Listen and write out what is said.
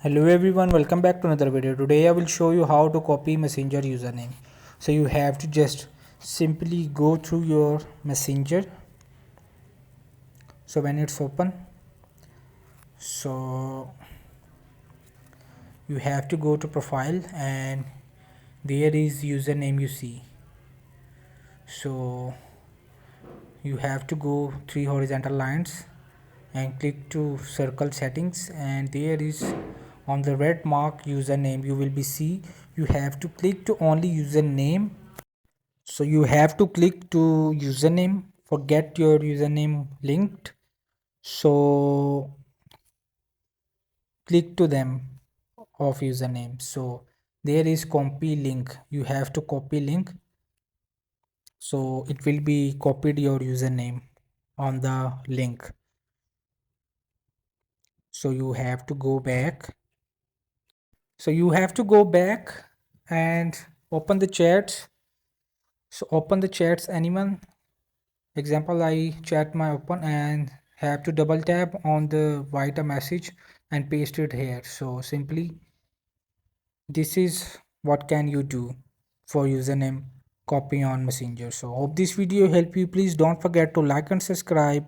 Hello everyone, welcome back to another video. Today I will show you how to copy Messenger username. So you have to just simply go through your Messenger. So when it's open, so you have to go to profile and there is username you see. So you have to go three horizontal lines and click to circle settings, and there is on the red mark username you will be see. You have to click to only username. So you have to click to username, forget your username linked. So click to them of username. So there is copy link, you have to copy link. So it will be copied your username on the link. So you have to go back. So you have to go back and open the chats. So open the chats anyone. Example, I chat my open and have to double tap on the write a message and paste it here. So simply this is what can you do for username copy on Messenger. So hope this video help you. Please don't forget to like and subscribe.